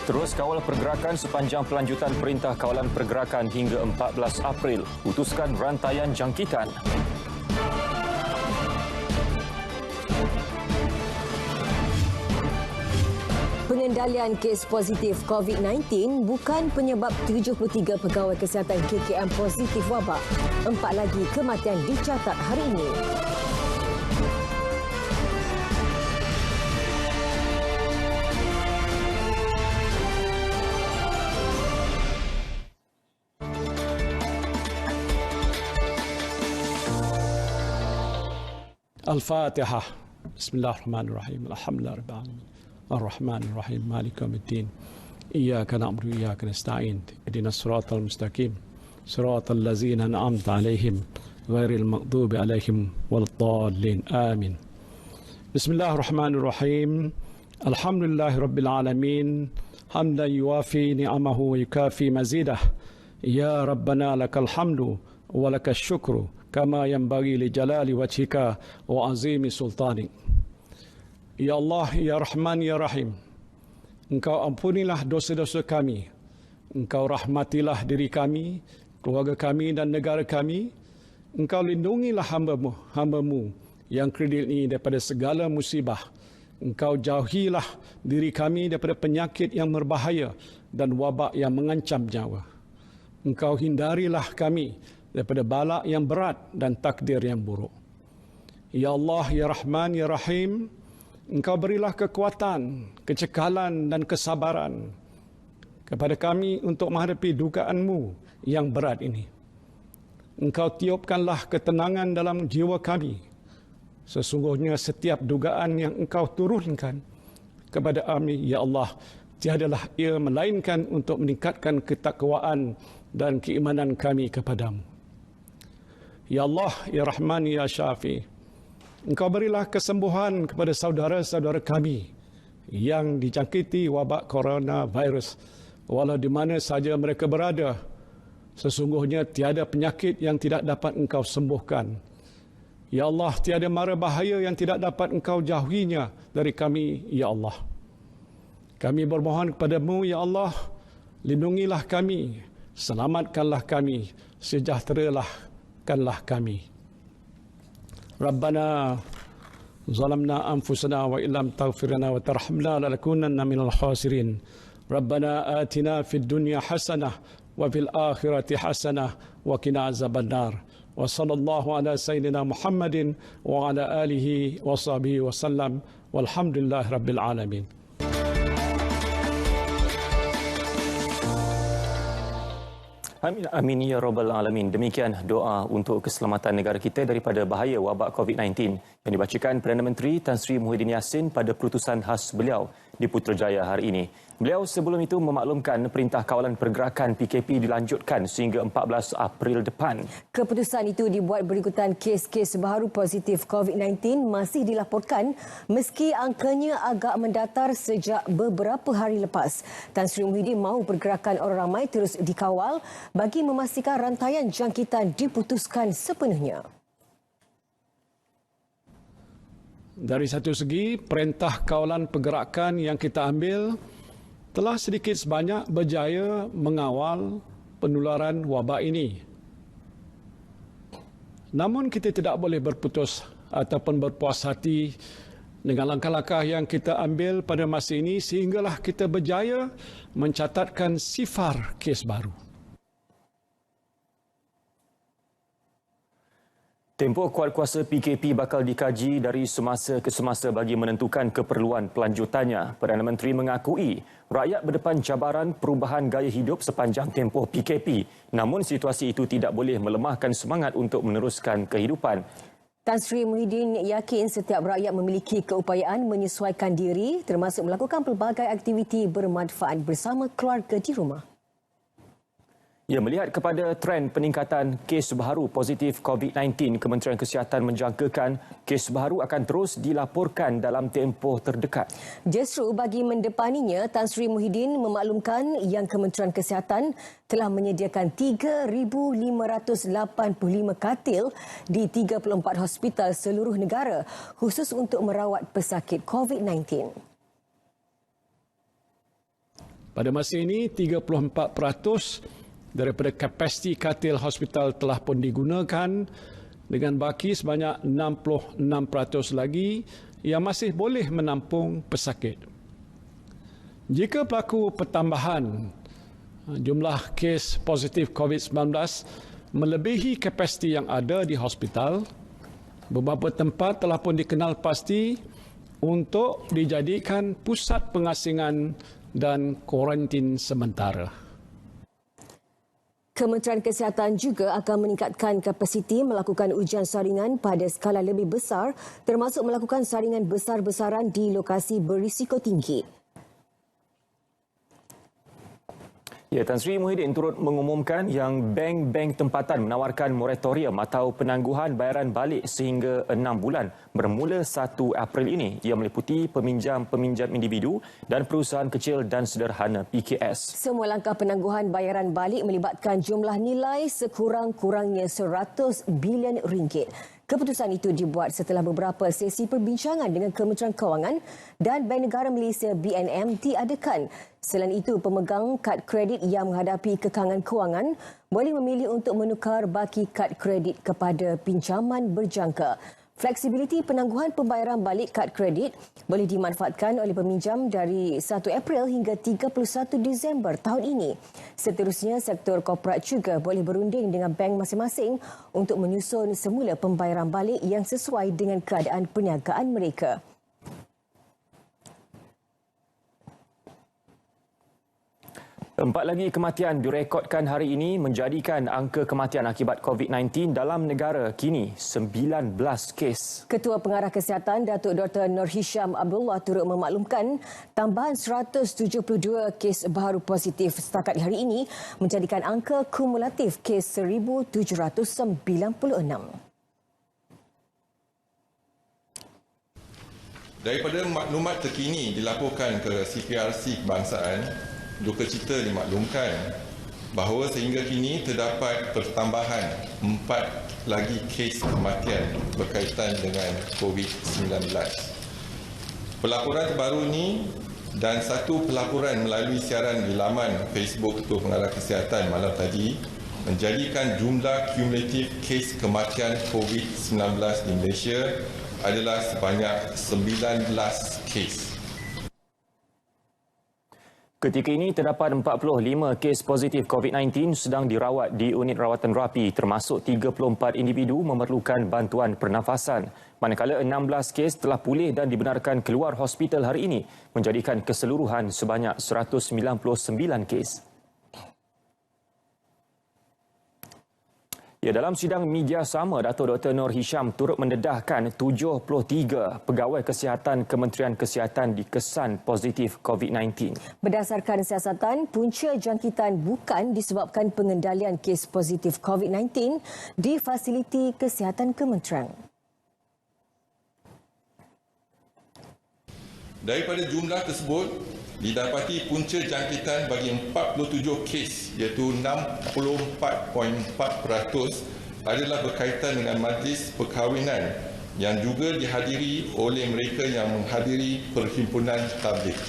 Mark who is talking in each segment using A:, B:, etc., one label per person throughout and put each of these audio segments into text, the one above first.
A: Terus kawal pergerakan sepanjang pelanjutan Perintah Kawalan Pergerakan hingga 14 April. Putuskan rantaian jangkitan.
B: Pengendalian kes positif COVID-19 bukan penyebab 73 pegawai kesihatan KKM positif wabak. 4 lagi kematian dicatat hari ini.
C: Al-Fatihah. Bismillahirrahmanirrahim. Alhamdulillahirabbil alamin. Ar-Rahmanir-Rahim. Maliki yaumiddin. Iyyaka na'budu wa iyyaka nasta'in. Ihdinas siratal mustaqim. Siratal ladzina an'amta 'alaihim ghairil maghdubi 'alaihim waladdallin. Amin. Bismillahirrahmanirrahim. Alhamdulillahirabbil alamin. Hamdan yuwafi ni'amahu wa yukafi mazidah. Ya Rabbana lakal hamdu wa lakal syukru kama yanbaghi li jalali wajhika wa azimi sultanik. Ya Allah, Ya Rahman, Ya Rahim, Engkau ampunilah dosa-dosa kami. Engkau rahmatilah diri kami, keluarga kami dan negara kami. Engkau lindungilah hamba-Mu yang kredit ini daripada segala musibah. Engkau jauhilah diri kami daripada penyakit yang berbahaya dan wabak yang mengancam nyawa. Engkau hindarilah kami daripada bala yang berat dan takdir yang buruk. Ya Allah, Ya Rahman, Ya Rahim, Engkau berilah kekuatan, kecekalan dan kesabaran kepada kami untuk menghadapi dugaan-Mu yang berat ini. Engkau tiupkanlah ketenangan dalam jiwa kami. Sesungguhnya setiap dugaan yang Engkau turunkan kepada kami, Ya Allah, tiadalah ia melainkan untuk meningkatkan ketakwaan dan keimanan kami kepadamu. Ya Allah, Ya Rahman, Ya Syafi, Engkau berilah kesembuhan kepada saudara-saudara kami yang dijangkiti wabak coronavirus, walau di mana saja mereka berada. Sesungguhnya tiada penyakit yang tidak dapat Engkau sembuhkan. Ya Allah, tiada mara bahaya yang tidak dapat Engkau jauhinya dari kami, Ya Allah. Kami bermohon kepadamu, Ya Allah, lindungilah kami, selamatkanlah kami, sejahterakanlah kami. Rabbana zalamna anfusana wa illam taghfir lana wa tarhamna lanakunanna minal khasirin. Rabbana atina fid dunya hasanah wa fil akhirati hasanah wa qina azabannar. Wa sallallahu ala sayyidina Muhammadin wa ala alihi wa sahbihi wa sallam. Walhamdulillahi rabbil alamin.
A: Amin, amin ya rabbal alamin. Demikian doa untuk keselamatan negara kita daripada bahaya wabak COVID-19 yang dibacakan Perdana Menteri Tan Sri Muhyiddin Yassin pada perutusan khas beliau di Putrajaya hari ini. Beliau sebelum itu memaklumkan Perintah Kawalan Pergerakan PKP dilanjutkan sehingga 14 April depan. Keputusan itu dibuat berikutan kes-kes baru positif COVID-19 masih dilaporkan meski angkanya agak mendatar sejak beberapa hari lepas. Tan Sri Muhyiddin mahu pergerakan orang ramai terus dikawal bagi memastikan rantaian jangkitan diputuskan sepenuhnya.
C: Dari satu segi, Perintah Kawalan Pergerakan yang kita ambil telah sedikit sebanyak berjaya mengawal penularan wabak ini. Namun kita tidak boleh berputus ataupun berpuas hati dengan langkah-langkah yang kita ambil pada masa ini sehinggalah kita berjaya mencatatkan sifar kes baru.
A: Tempoh kuasa PKP bakal dikaji dari semasa ke semasa bagi menentukan keperluan pelanjutannya. Perdana Menteri mengakui rakyat berdepan cabaran perubahan gaya hidup sepanjang tempoh PKP. Namun situasi itu tidak boleh melemahkan semangat untuk meneruskan kehidupan.
B: Tan Sri Muhyiddin yakin setiap rakyat memiliki keupayaan menyesuaikan diri termasuk melakukan pelbagai aktiviti bermanfaat bersama keluarga di rumah.
A: Ya, melihat kepada trend peningkatan kes baru positif COVID-19, Kementerian Kesihatan menjangkakan kes baru akan terus dilaporkan dalam tempoh terdekat.
B: Justru bagi mendepaninya, Tan Sri Muhyiddin memaklumkan yang Kementerian Kesihatan telah menyediakan 3,585 katil di 34 hospital seluruh negara khusus untuk merawat pesakit COVID-19.
C: Pada masa ini, 34% daripada kapasiti katil hospital telah pun digunakan dengan baki sebanyak 66% lagi yang masih boleh menampung pesakit. Jika berlaku pertambahan jumlah kes positif COVID-19 melebihi kapasiti yang ada di hospital, beberapa tempat telah pun dikenal pasti untuk dijadikan pusat pengasingan dan kuarantin sementara.
B: Kementerian Kesihatan juga akan meningkatkan kapasiti melakukan ujian saringan pada skala lebih besar, termasuk melakukan saringan besar-besaran di lokasi berisiko tinggi.
A: Ya, Tan Sri Muhyiddin turut mengumumkan yang bank-bank tempatan menawarkan moratorium atau penangguhan bayaran balik sehingga 6 bulan bermula 1 April ini. Ia meliputi peminjam-peminjam individu dan perusahaan kecil dan sederhana PKS.
B: Semua langkah penangguhan bayaran balik melibatkan jumlah nilai sekurang-kurangnya 100 bilion ringgit. Keputusan itu dibuat setelah beberapa sesi perbincangan dengan Kementerian Kewangan dan Bank Negara Malaysia BNM diadakan. Selain itu, pemegang kad kredit yang menghadapi kekangan kewangan boleh memilih untuk menukar baki kad kredit kepada pinjaman berjangka. Fleksibiliti penangguhan pembayaran balik kad kredit boleh dimanfaatkan oleh peminjam dari 1 April hingga 31 Disember tahun ini. Seterusnya, sektor korporat juga boleh berunding dengan bank masing-masing untuk menyusun semula pembayaran balik yang sesuai dengan keadaan perniagaan mereka.
A: Empat lagi kematian direkodkan hari ini menjadikan angka kematian akibat COVID-19 dalam negara kini 19 kes.
B: Ketua Pengarah Kesihatan Datuk Dr. Nur Hisham Abdullah turut memaklumkan tambahan 172 kes baru positif setakat hari ini menjadikan angka kumulatif kes 1,796.
D: Daripada maklumat terkini dilaporkan ke CPRC Kebangsaan, duka cita dimaklumkan bahawa sehingga kini terdapat pertambahan 4 lagi kes kematian berkaitan dengan COVID-19. Pelaporan terbaru ini dan satu pelaporan melalui siaran di laman Facebook Ketua Pengarah Kesihatan malam tadi menjadikan jumlah kumulatif kes kematian COVID-19 di Malaysia adalah sebanyak 19 kes.
A: Ketika ini terdapat 45 kes positif COVID-19 sedang dirawat di unit rawatan rapi, termasuk 34 individu memerlukan bantuan pernafasan. Manakala 16 kes telah pulih dan dibenarkan keluar hospital hari ini, menjadikan keseluruhan sebanyak 199 kes. Ya, dalam sidang media sama, Datuk Dr. Nur Hisham turut mendedahkan 73 pegawai kesihatan Kementerian Kesihatan dikesan positif COVID-19.
B: Berdasarkan siasatan, punca jangkitan bukan disebabkan pengendalian kes positif COVID-19 di fasiliti kesihatan kementerian.
D: Daripada jumlah tersebut, didapati punca jangkitan bagi 47 kes iaitu 64.4% adalah berkaitan dengan majlis perkahwinan yang juga dihadiri oleh mereka yang menghadiri perhimpunan tabligh.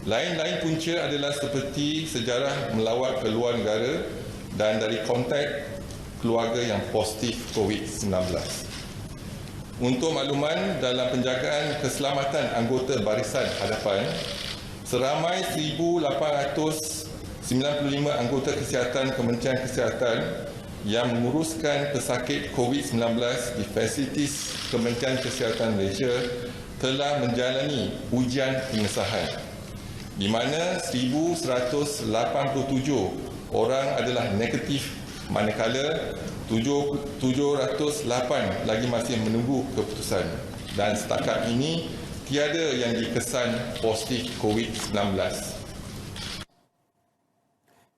D: Lain-lain punca adalah seperti sejarah melawat ke luar negara dan dari kontak keluarga yang positif COVID-19. Untuk makluman, dalam penjagaan keselamatan anggota barisan hadapan, seramai 1,895 anggota kesihatan Kementerian Kesihatan yang menguruskan pesakit COVID-19 di fasilitis Kementerian Kesihatan Malaysia telah menjalani ujian pengesahan, di mana 1,187 orang adalah negatif, manakala 708 lagi masih menunggu keputusan, dan setakat ini tiada yang dikesan positif COVID-19.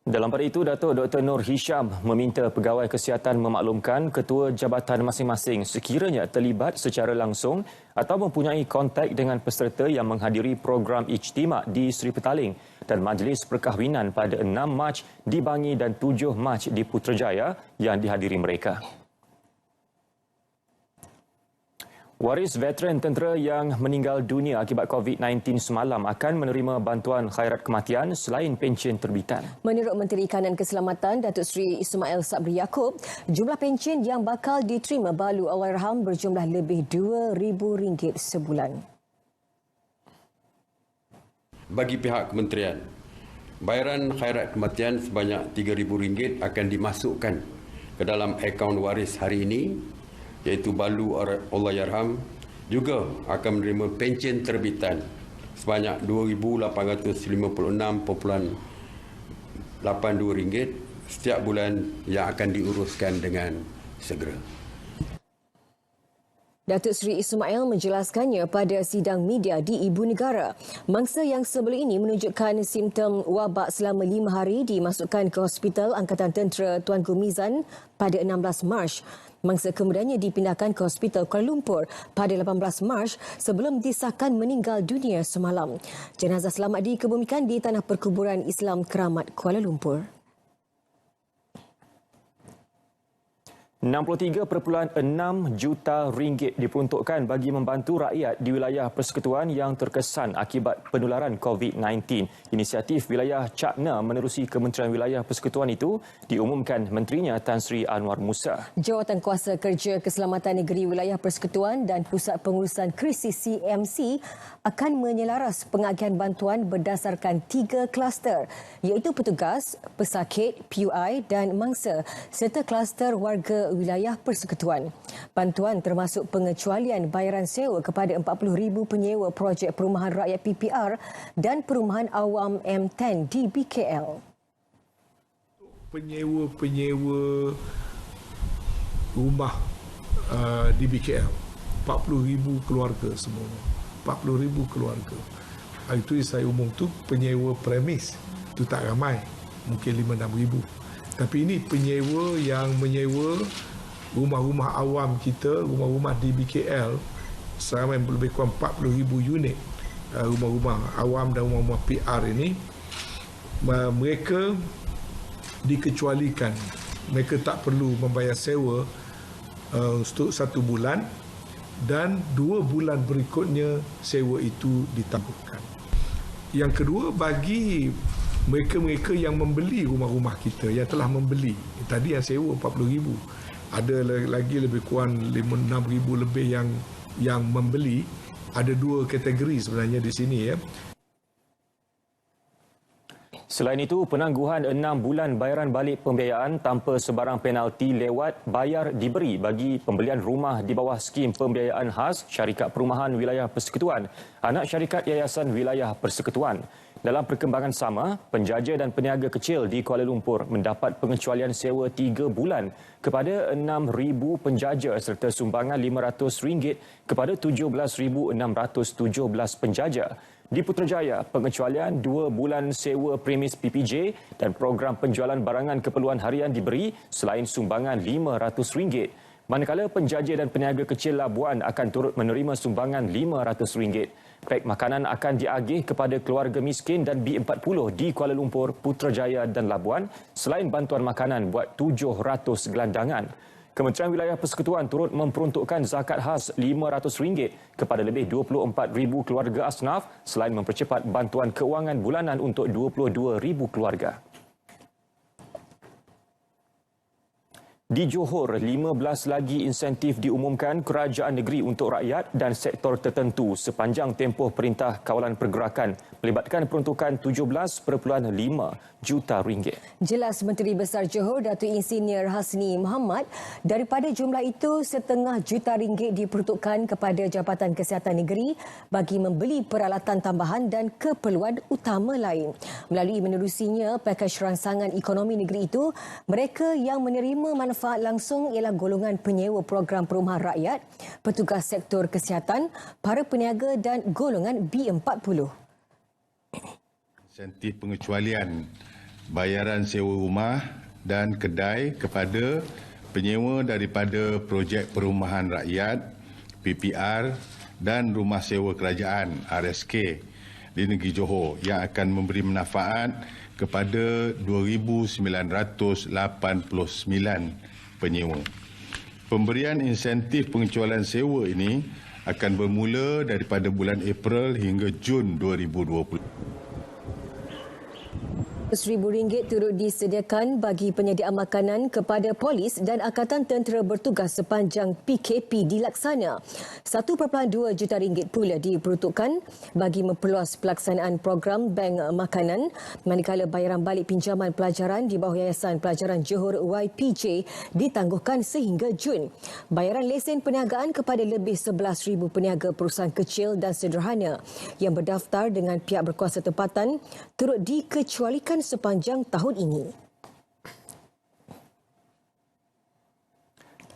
A: Dalam pada itu, Datuk Dr. Nur Hisham meminta pegawai kesihatan memaklumkan ketua jabatan masing-masing sekiranya terlibat secara langsung atau mempunyai kontak dengan peserta yang menghadiri program ijtima di Seri Petaling dan majlis perkahwinan pada 6 Mac di Bangi dan 7 Mac di Putrajaya yang dihadiri mereka. Waris veteran tentera yang meninggal dunia akibat COVID-19 semalam akan menerima bantuan khairat kematian selain pencen terbitan.
B: Menurut Menteri Kanan Keselamatan Datuk Seri Ismail Sabri Yaakob, jumlah pencen yang bakal diterima Balu Allahyarham berjumlah lebih RM2,000 sebulan.
E: Bagi pihak kementerian, bayaran khairat kematian sebanyak RM3,000 akan dimasukkan ke dalam akaun waris hari ini, iaitu Balu Allahyarham juga akan menerima pencen terbitan sebanyak RM2,856.82 setiap bulan yang akan diuruskan dengan segera.
B: Datuk Seri Ismail menjelaskannya pada sidang media di Ibu Negara. Mangsa yang sebelum ini menunjukkan simptom wabak selama 5 hari dimasukkan ke Hospital Angkatan Tentera Tuanku Mizan pada 16 Mac. Mangsa kemudiannya dipindahkan ke Hospital Kuala Lumpur pada 18 Mac sebelum disahkan meninggal dunia semalam. Jenazah selamat dikebumikan di Tanah Perkuburan Islam Keramat Kuala Lumpur.
A: 63.6 juta ringgit diperuntukkan bagi membantu rakyat di wilayah persekutuan yang terkesan akibat penularan COVID-19. Inisiatif wilayah Cakna menerusi Kementerian Wilayah Persekutuan itu diumumkan Menterinya Tan Sri Anwar Musa.
B: Jawatan Kuasa Kerja Keselamatan Negeri Wilayah Persekutuan dan Pusat Pengurusan Krisis CMC akan menyelaras pengagihan bantuan berdasarkan 3 kluster, iaitu petugas, pesakit, PUI dan mangsa serta kluster warga wilayah persekutuan. Bantuan termasuk pengecualian bayaran sewa kepada 40,000 penyewa projek perumahan rakyat PPR dan perumahan awam M10 di BKL.
F: Penyewa rumah di BKL, 40,000 keluarga semua. 40,000 keluarga. Itu saya umum tu penyewa premis. Itu tak ramai. Mungkin 5-6,000. Tapi ini penyewa yang menyewa rumah-rumah awam kita, rumah-rumah di BKL, seramai lebih kurang 40,000 unit rumah-rumah awam dan rumah-rumah PR ini, mereka dikecualikan. Mereka tak perlu membayar sewa untuk 1 bulan dan 2 bulan berikutnya sewa itu ditangguhkan. Yang kedua, bagi mereka-mereka yang membeli rumah-rumah kita, yang telah membeli, tadi yang sewa 40,000, ada lagi lebih kurang 6,000 lebih yang membeli. Ada 2 kategori sebenarnya di sini ya.
A: Selain itu, penangguhan 6 bulan bayaran balik pembiayaan tanpa sebarang penalti lewat bayar diberi bagi pembelian rumah di bawah skim pembiayaan khas Syarikat Perumahan Wilayah Persekutuan, anak syarikat Yayasan Wilayah Persekutuan. Dalam perkembangan sama, penjaja dan peniaga kecil di Kuala Lumpur mendapat pengecualian sewa 3 bulan kepada 6,000 penjaja serta sumbangan RM500 kepada 17,617 penjaja. Di Putrajaya, pengecualian 2 bulan sewa premis PPJ dan program penjualan barangan keperluan harian diberi selain sumbangan RM500. Manakala penjaja dan peniaga kecil Labuan akan turut menerima sumbangan RM500. Pek makanan akan diagih kepada keluarga miskin dan B40 di Kuala Lumpur, Putrajaya dan Labuan selain bantuan makanan buat 700 gelandangan. Kementerian Wilayah Persekutuan turut memperuntukkan zakat khas RM500 kepada lebih 24,000 keluarga asnaf selain mempercepat bantuan keuangan bulanan untuk 22,000 keluarga. Di Johor, 15 lagi insentif diumumkan kerajaan negeri untuk rakyat dan sektor tertentu sepanjang tempoh Perintah Kawalan Pergerakan melibatkan peruntukan RM17.5 juta.
B: Jelas Menteri Besar Johor Datuk Insinyur Hasni Mohamad, daripada jumlah itu RM0,5 juta diperuntukkan kepada Jabatan Kesihatan Negeri bagi membeli peralatan tambahan dan keperluan utama lain. Melalui menerusinya pakej rangsangan ekonomi negeri itu, mereka yang menerima manfaat langsung ialah golongan penyewa program perumahan rakyat, petugas sektor kesihatan, para peniaga dan golongan B40.
G: Insentif pengecualian bayaran sewa rumah dan kedai kepada penyewa daripada projek perumahan rakyat, PPR dan rumah sewa kerajaan, RSK di negeri Johor yang akan memberi manfaat kepada 2,989 penyewa. Pemberian insentif pengecualian sewa ini akan bermula daripada bulan April hingga Jun 2020.
B: RM1,000 turut disediakan bagi penyediaan makanan kepada polis dan Angkatan Tentera bertugas sepanjang PKP dilaksana. RM1.2 juta pula diperuntukkan bagi memperluas pelaksanaan program bank makanan, manakala bayaran balik pinjaman pelajaran di bawah Yayasan Pelajaran Johor YPJ ditangguhkan sehingga Jun. Bayaran lesen perniagaan kepada lebih 11,000 peniaga perusahaan kecil dan sederhana yang berdaftar dengan pihak berkuasa tempatan turut dikecualikan sepanjang tahun ini.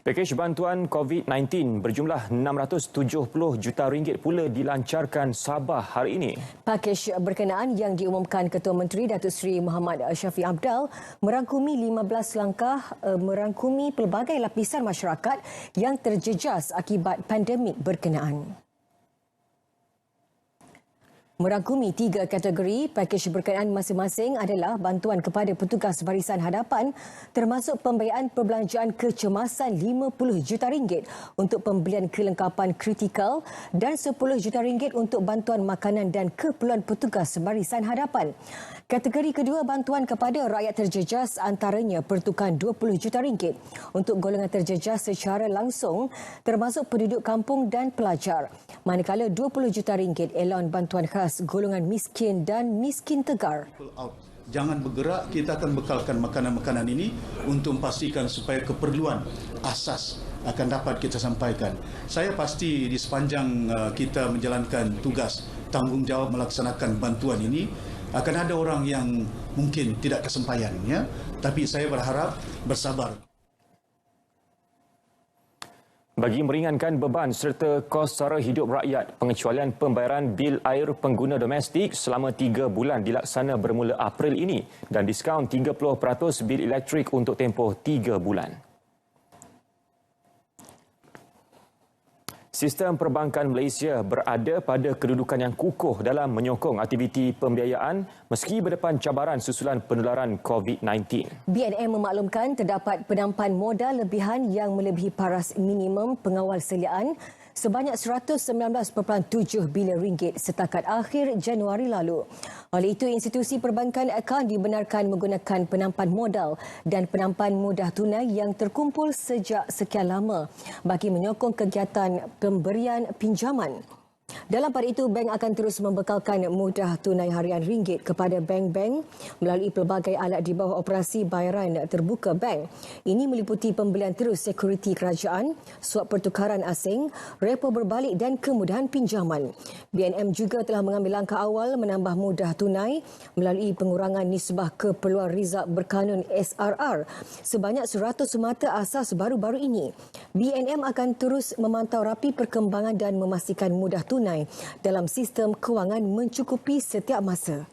A: Pakej bantuan COVID-19 berjumlah RM670 juta pula dilancarkan Sabah hari ini.
B: Pakej berkenaan yang diumumkan Ketua Menteri Datuk Seri Muhammad Shafie Apdal merangkumi 15 langkah merangkumi pelbagai lapisan masyarakat yang terjejas akibat pandemik berkenaan. Merangkumi 3 kategori, pakej berkenaan masing-masing adalah bantuan kepada petugas barisan hadapan termasuk pembiayaan perbelanjaan kecemasan RM50 juta untuk pembelian kelengkapan kritikal dan RM10 juta untuk bantuan makanan dan keperluan petugas barisan hadapan. Kategori kedua, bantuan kepada rakyat terjejas antaranya pertukaran RM20 juta untuk golongan terjejas secara langsung termasuk penduduk kampung dan pelajar. Manakala RM20 juta elon bantuan khas golongan miskin dan miskin tegar.
H: Jangan bergerak, kita akan bekalkan makanan-makanan ini untuk memastikan supaya keperluan asas akan dapat kita sampaikan. Saya pasti di sepanjang kita menjalankan tugas tanggungjawab melaksanakan bantuan ini, akan ada orang yang mungkin tidak kesampaian, ya. Tapi saya berharap bersabar.
A: Bagi meringankan beban serta kos sara hidup rakyat, pengecualian pembayaran bil air pengguna domestik selama 3 bulan dilaksana bermula April ini dan diskaun 30% bil elektrik untuk tempoh 3 bulan. Sistem perbankan Malaysia berada pada kedudukan yang kukuh dalam menyokong aktiviti pembiayaan meski berdepan cabaran susulan penularan COVID-19.
B: BNM memaklumkan terdapat penampan modal lebihan yang melebihi paras minimum pengawal seliaan sebanyak RM119.7 bilion setakat akhir Januari lalu. Oleh itu, institusi perbankan akan dibenarkan menggunakan penampan modal dan penampan mudah tunai yang terkumpul sejak sekian lama bagi menyokong kegiatan pemberian pinjaman. Dalam pada itu, bank akan terus membekalkan mudah tunai harian ringgit kepada bank-bank melalui pelbagai alat di bawah operasi bayaran terbuka bank. Ini meliputi pembelian terus sekuriti kerajaan, suap pertukaran asing, repo berbalik dan kemudahan pinjaman. BNM juga telah mengambil langkah awal menambah mudah tunai melalui pengurangan nisbah keperluan rizab berkanun SRR sebanyak 100 mata asas baru-baru ini. BNM akan terus memantau rapi perkembangan dan memastikan mudah tunai dalam sistem kewangan mencukupi setiap masa.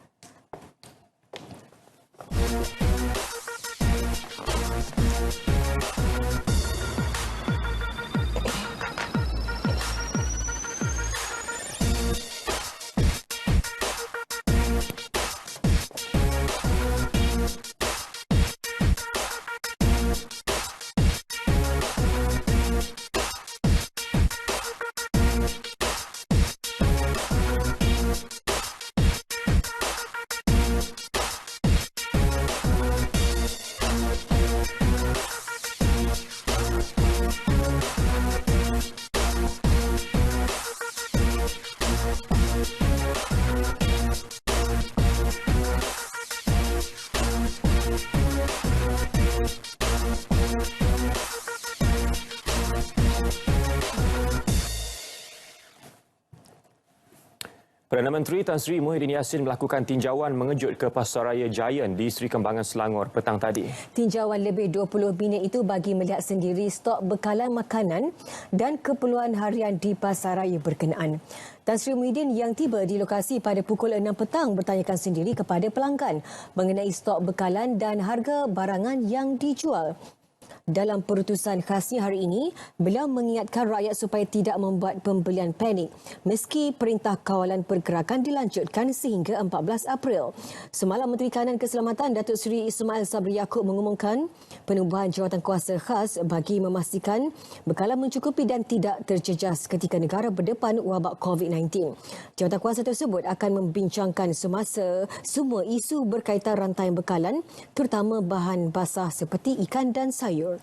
A: Perdana Menteri Tan Sri Muhyiddin Yassin melakukan tinjauan mengejut ke Pasaraya Giant di Seri Kembangan Selangor petang tadi.
B: Tinjauan lebih 20 minit itu bagi melihat sendiri stok bekalan makanan dan keperluan harian di pasaraya berkenaan. Tan Sri Muhyiddin yang tiba di lokasi pada pukul 6 petang bertanyakan sendiri kepada pelanggan mengenai stok bekalan dan harga barangan yang dijual. Dalam perutusan khasnya hari ini, beliau mengingatkan rakyat supaya tidak membuat pembelian panik meski Perintah Kawalan Pergerakan dilanjutkan sehingga 14 April. Semalam Menteri Kanan Keselamatan Datuk Seri Ismail Sabri Yaakob mengumumkan penubuhan jawatankuasa khas bagi memastikan bekalan mencukupi dan tidak terjejas ketika negara berdepan wabak COVID-19. Jawatankuasa tersebut akan membincangkan semua isu berkaitan rantai bekalan, terutama bahan basah seperti ikan dan sayur.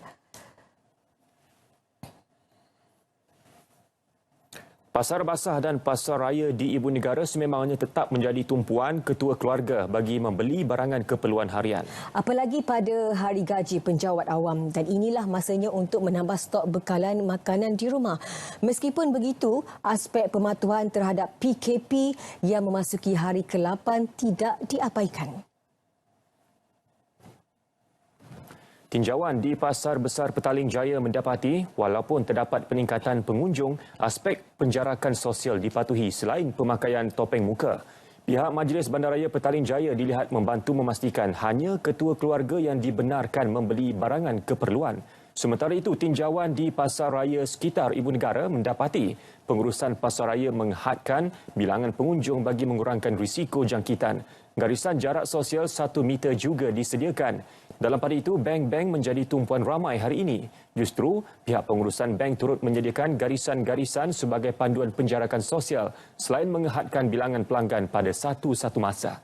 A: Pasar basah dan pasar raya di Ibu Negara sememangnya tetap menjadi tumpuan ketua keluarga bagi membeli barangan keperluan harian.
B: Apalagi pada hari gaji penjawat awam, dan inilah masanya untuk menambah stok bekalan makanan di rumah. Meskipun begitu, aspek pematuhan terhadap PKP yang memasuki hari ke-8 tidak diabaikan.
A: Tinjauan di Pasar Besar Petaling Jaya mendapati walaupun terdapat peningkatan pengunjung, aspek penjarakan sosial dipatuhi selain pemakaian topeng muka. Pihak Majlis Bandaraya Petaling Jaya dilihat membantu memastikan hanya ketua keluarga yang dibenarkan membeli barangan keperluan. Sementara itu, tinjauan di Pasar Raya sekitar Ibu Negara mendapati pengurusan Pasar Raya menghadkan bilangan pengunjung bagi mengurangkan risiko jangkitan. Garisan jarak sosial 1 meter juga disediakan. Dalam pada itu, bank-bank menjadi tumpuan ramai hari ini. Justru, pihak pengurusan bank turut menyediakan garisan-garisan sebagai panduan penjarakan sosial selain menghadkan bilangan pelanggan pada satu-satu masa.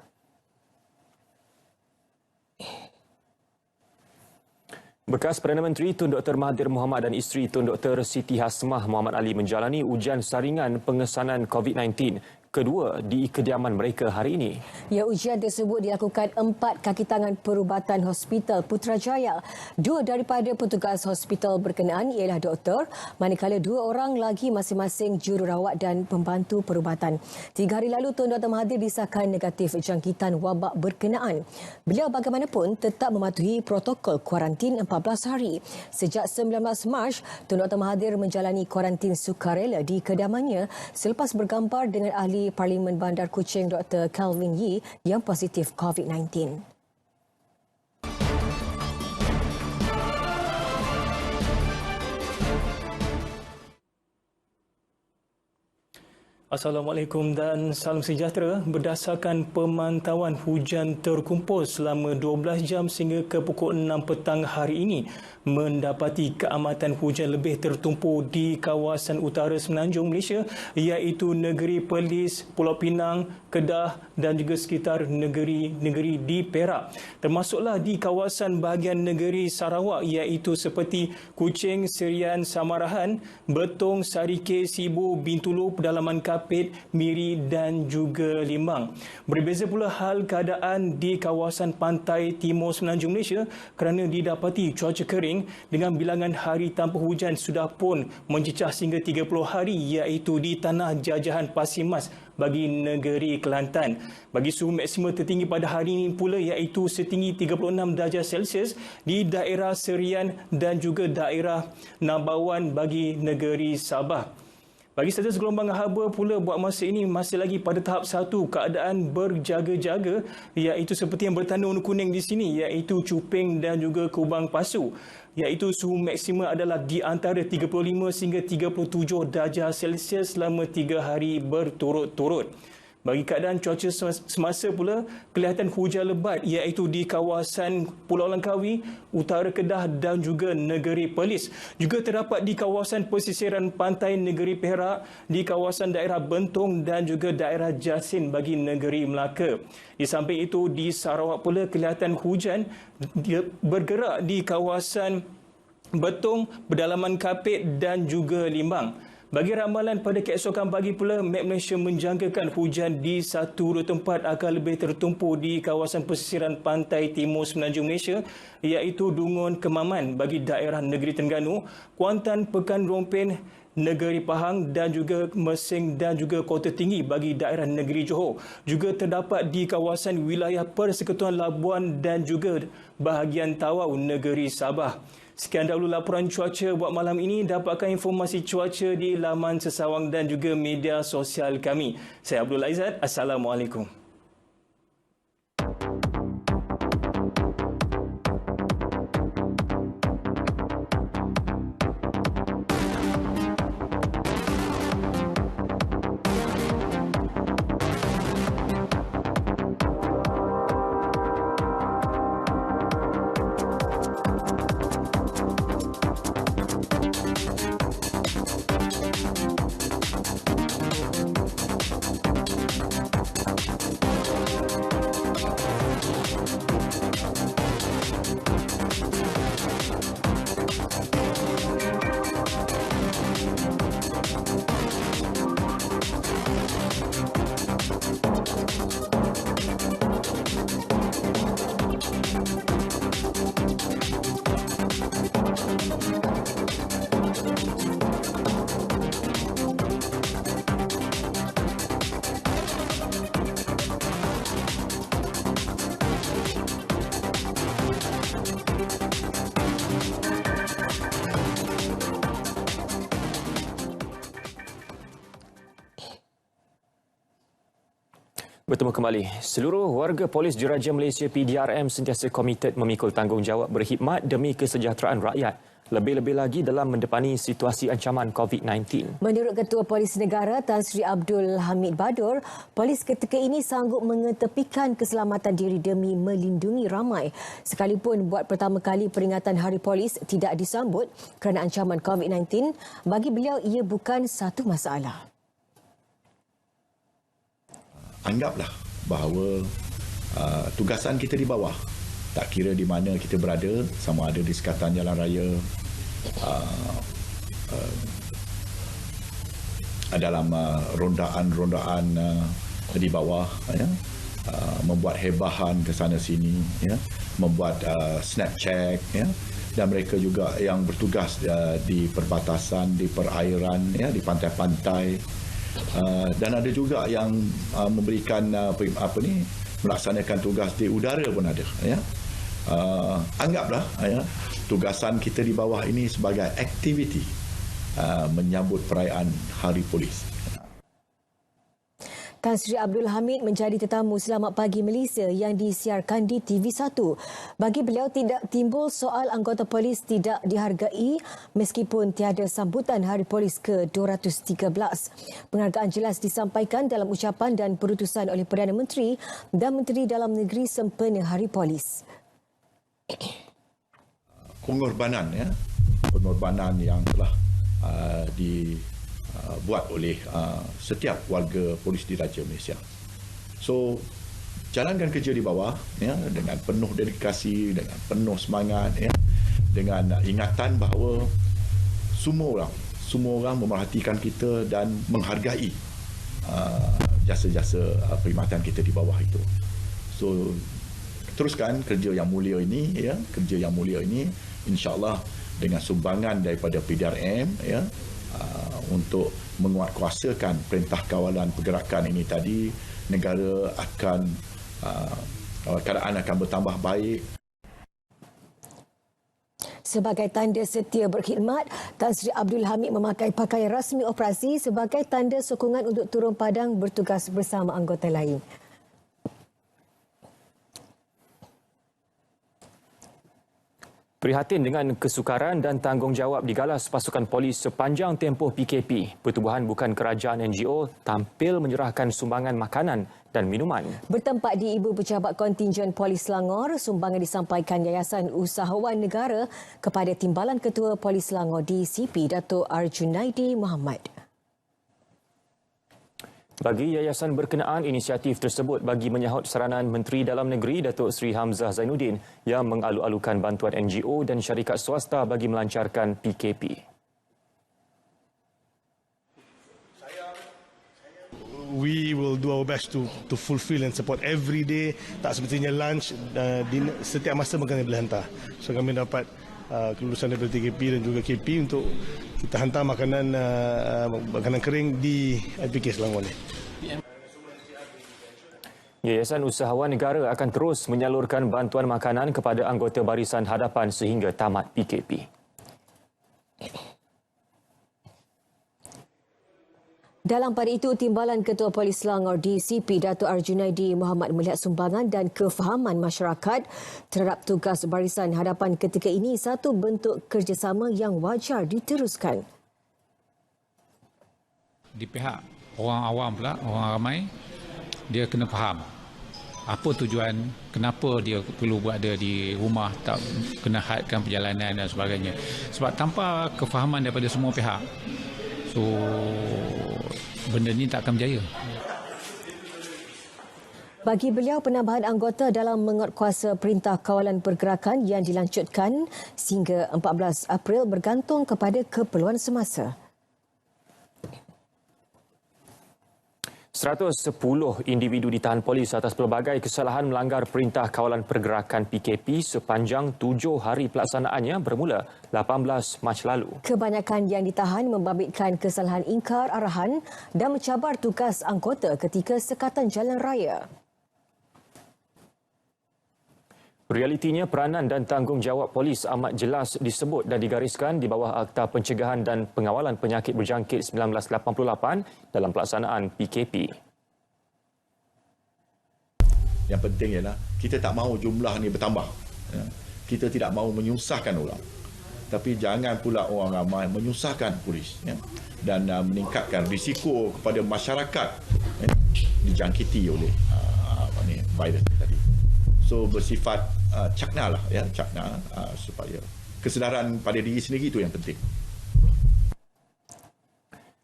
A: Bekas Perdana Menteri Tun Dr. Mahathir Mohamad dan isteri Tun Dr. Siti Hasmah Muhammad Ali menjalani ujian saringan pengesanan COVID-19 kedua di kediaman mereka hari ini.
B: Ya, ujian tersebut dilakukan 4 kaki tangan perubatan Hospital Putrajaya. 2 daripada petugas hospital berkenaan ialah doktor, manakala 2 orang lagi masing-masing jururawat dan pembantu perubatan. 3 hari lalu, Tun Dr. Mahathir disahkan negatif jangkitan wabak berkenaan. Beliau bagaimanapun tetap mematuhi protokol kuarantin 14 hari. Sejak 19 Mac, Tun Dr. Mahathir menjalani kuarantin sukarela di kediamannya selepas bergampar dengan ahli Parlimen Bandar Kuching Dr. Kelvin Yee yang positif COVID-19.
I: Assalamualaikum dan salam sejahtera. Berdasarkan pemantauan hujan terkumpul selama 12 jam sehingga ke pukul 6 petang hari ini mendapati keamatan hujan lebih tertumpu di kawasan utara Semenanjung Malaysia, iaitu negeri Perlis, Pulau Pinang, Kedah dan juga sekitar negeri-negeri di Perak. Termasuklah di kawasan bahagian negeri Sarawak, iaitu seperti Kuching, Serian, Samarahan, Betong, Sarike, Sibu, Bintulu, Pedalaman Kapit, Miri dan juga Limbang. Berbeza pula hal keadaan di kawasan pantai timur Semenanjung Malaysia kerana didapati cuaca kering dengan bilangan hari tanpa hujan sudah pun mencecah sehingga 30 hari, iaitu di tanah jajahan Pasir Mas bagi negeri Kelantan. Bagi suhu maksima tertinggi pada hari ini pula iaitu setinggi 36 darjah Celsius di daerah Serian dan juga daerah Nabawan bagi negeri Sabah. Bagi status gelombang haba pula buat masa ini masih lagi pada tahap 1, keadaan berjaga-jaga, iaitu seperti yang bertanda warna kuning di sini, iaitu Cuping dan juga Kubang Pasu, iaitu suhu maksima adalah di antara 35 hingga 37 darjah Celsius selama 3 hari berturut-turut. Bagi keadaan cuaca semasa pula, kelihatan hujan lebat iaitu di kawasan Pulau Langkawi, utara Kedah dan juga negeri Perlis. Juga terdapat di kawasan pesisiran pantai negeri Perak, di kawasan daerah Bentong dan juga daerah Jasin bagi negeri Melaka. Di samping itu, di Sarawak pula kelihatan hujan bergerak di kawasan Betong, Pedalaman Kapit dan juga Limbang. Bagi ramalan pada keesokan pagi pula, Met Malaysia menjangkakan hujan di 1-2 tempat akan lebih tertumpu di kawasan pesisiran pantai timur Semenanjung Malaysia, iaitu Dungun, Kemaman bagi daerah negeri Terengganu, Kuantan, Pekan Rompin, negeri Pahang dan juga Mersing dan juga Kota Tinggi bagi daerah negeri Johor. Juga terdapat di kawasan wilayah Persekutuan Labuan dan juga bahagian Tawau, negeri Sabah. Sekian dahulu laporan cuaca buat malam ini. Dapatkan informasi cuaca di laman sesawang dan juga media sosial kami. Saya Abdul Aizat. Assalamualaikum.
A: Bertemu kembali. Seluruh warga Polis Diraja Malaysia PDRM sentiasa komited memikul tanggungjawab berkhidmat demi kesejahteraan rakyat. Lebih-lebih lagi dalam mendepani situasi ancaman COVID-19.
B: Menurut Ketua Polis Negara Tan Sri Abdul Hamid Badur, polis ketika ini sanggup mengetepikan keselamatan diri demi melindungi ramai. Sekalipun buat pertama kali peringatan Hari Polis tidak disambut kerana ancaman COVID-19, bagi beliau ia bukan satu masalah.
J: Anggaplah bahawa tugasan kita di bawah, tak kira di mana kita berada, sama ada di sekatan jalan raya, dalam rondaan-rondaan di bawah, ya, membuat hebahan ke sana sini, ya, membuat snap check, ya, dan mereka juga yang bertugas di perbatasan, di perairan, ya, di pantai-pantai. Dan ada juga yang memberikan melaksanakan tugas di udara pun ada, ya. Anggaplah, ya, tugasan kita di bawah ini sebagai aktiviti menyambut perayaan Hari Polis.
B: Tan Sri Abdul Hamid menjadi tetamu Selamat Pagi Malaysia yang disiarkan di TV1. Bagi beliau, tidak timbul soal anggota polis tidak dihargai meskipun tiada sambutan Hari Polis ke-213. Penghargaan jelas disampaikan dalam ucapan dan perutusan oleh Perdana Menteri dan Menteri Dalam Negeri sempena Hari Polis.
J: Pengorbanan, ya, pengorbanan yang telah buat oleh setiap warga Polis Diraja Malaysia. So, jalankan kerja di bawah, ya, dengan penuh dedikasi, dengan penuh semangat, ya, dengan ingatan bahawa semua orang memerhatikan kita dan menghargai jasa-jasa perkhidmatan kita di bawah itu. So, teruskan kerja yang mulia ini, ya, kerja yang mulia ini, insya-Allah dengan sumbangan daripada PDRM, ya, untuk menguatkuasakan perintah kawalan pergerakan ini tadi, negara akan keadaan akan bertambah baik.
B: Sebagai tanda setia berkhidmat, Tan Sri Abdul Hamid memakai pakaian rasmi operasi sebagai tanda sokongan untuk turun padang bertugas bersama anggota lain.
A: Prihatin dengan kesukaran dan tanggungjawab digalas pasukan polis sepanjang tempoh PKP, Pertubuhan Bukan Kerajaan NGO tampil menyerahkan sumbangan makanan dan minuman.
B: Bertempat di Ibu Pejabat Kontingen Polis Selangor, sumbangan disampaikan Yayasan Usahawan Negara kepada Timbalan Ketua Polis Selangor DCP, Dato' Arjunaidi Muhammad.
A: Bagi yayasan berkenaan, inisiatif tersebut bagi menyahut saranan Menteri Dalam Negeri Datuk Seri Hamzah Zainuddin yang mengalu-alukan bantuan NGO dan syarikat swasta bagi melancarkan PKP.
K: We will do our best to fulfill and support every day. Tak semestinya lunch, setiap masa makanan boleh hantar. So kami dapat kelulusan daripada TKP dan juga KP untuk kita hantar makanan kering di IPK Selangor ni.
A: Yayasan Usahawan Negara akan terus menyalurkan bantuan makanan kepada anggota Barisan Hadapan sehingga tamat PKP.
B: Dalam pada itu, Timbalan Ketua Polis Selangor DCP Dato' Arjunaidi Muhammad melihat sumbangan dan kefahaman masyarakat terhadap tugas Barisan Hadapan ketika ini satu bentuk kerjasama yang wajar diteruskan.
L: Di pihak orang awam pula, orang ramai, dia kena faham apa tujuan, kenapa dia perlu berada di rumah, tak kena hadkan perjalanan dan sebagainya. Sebab tanpa kefahaman daripada semua pihak, so benda ni tak akan berjaya.
B: Bagi beliau, penambahan anggota dalam menguatkuasa Perintah Kawalan Pergerakan yang dilanjutkan sehingga 14 April bergantung kepada keperluan semasa.
A: 110 individu ditahan polis atas pelbagai kesalahan melanggar Perintah Kawalan Pergerakan PKP sepanjang 7 hari pelaksanaannya bermula 18 Mac lalu.
B: Kebanyakan yang ditahan membabitkan kesalahan ingkar arahan dan mencabar tugas anggota ketika sekatan jalan raya.
A: Realitinya, peranan dan tanggungjawab polis amat jelas disebut dan digariskan di bawah Akta Pencegahan dan Pengawalan Penyakit Berjangkit 1988 dalam pelaksanaan PKP.
J: Yang penting ialah kita tak mahu jumlah ni bertambah. Ya. Kita tidak mahu menyusahkan orang. Tapi jangan pula orang ramai menyusahkan polis, ya. Dan meningkatkan risiko kepada masyarakat, ya, dijangkiti oleh virus ni tadi. So bersifat cakna lah, ya, cakna supaya kesedaran pada diri sendiri itu yang penting.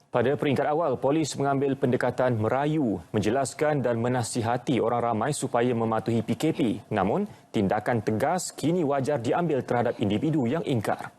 A: Pada peringkat awal, polis mengambil pendekatan merayu, menjelaskan dan menasihati orang ramai supaya mematuhi PKP. Namun, tindakan tegas kini wajar diambil terhadap individu yang ingkar.